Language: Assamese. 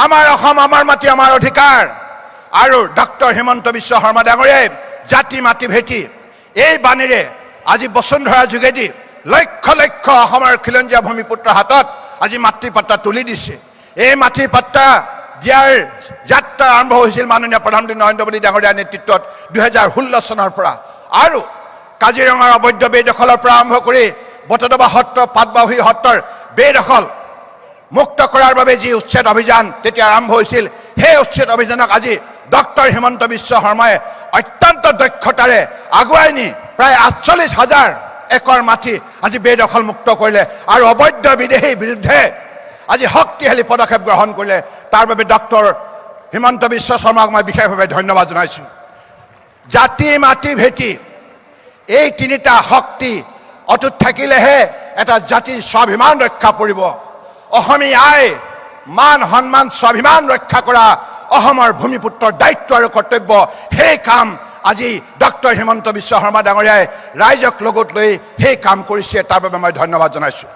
আমাৰ অসম আমাৰ মাটি আমাৰ অধিকাৰ আৰু ডক্টৰ হিমন্ত বিশ্ব শৰ্মা ডাঙৰীয়াই জাতি মাটি ভেটি এই বাণীৰে আজি বসুন্ধৰা যোগেদি লক্ষ লক্ষ অসমৰ খিলঞ্জীয়া ভূমিপুত্ৰৰ হাতত আজি মাতৃপাত্ৰা তুলি দিছে। এই মাতৃপাত্ৰা দিয়াৰ যাত্ৰা আৰম্ভ হৈছিল মাননীয় প্ৰধানমন্ত্ৰী নৰেন্দ্ৰ মোদী ডাঙৰীয়াৰ নেতৃত্বত 2016 চনৰ পৰা আৰু কাজিৰঙাৰ অবৈধ বেদখলৰ পৰা আৰম্ভ কৰি বটদ্ৰৱা সত্ৰ পাটবাউসী সত্ৰৰ বেদখল মুক্ত কৰাৰ বাবে যি উচ্ছেদ অভিযান তেতিয়া আৰম্ভ হৈছিল, সেই উচ্ছেদ অভিযানক আজি ডক্টৰ হিমন্ত বিশ্ব শৰ্মাই অত্যন্ত দক্ষতাৰে আগুৱাই নি প্ৰায় 48,000 একৰ মাটি আজি বেদখল মুক্ত কৰিলে আৰু অবৈধ বিদেশীৰ বিৰুদ্ধে আজি শক্তিশালী পদক্ষেপ গ্ৰহণ কৰিলে। তাৰ বাবে ডক্টৰ হিমন্ত বিশ্ব শৰ্মাক মই বিশেষভাৱে ধন্যবাদ জনাইছোঁ। জাতি মাটি ভেটি এই তিনিটা শক্তি অটুট থাকিলেহে এটা জাতিৰ স্বাভিমান ৰক্ষা পৰিব। অসমীয়াই মান সন্মান স্বাভিমান ৰক্ষা কৰা অসমৰ ভূমিপুত্ৰৰ দায়িত্ব আৰু কৰ্তব্য। সেই কাম আজি ডক্টৰ হিমন্ত বিশ্ব শৰ্মা ডাঙৰীয়াই ৰাইজক লগত লৈ সেই কাম কৰিছে। তাৰ বাবে মই ধন্যবাদ জনাইছোঁ।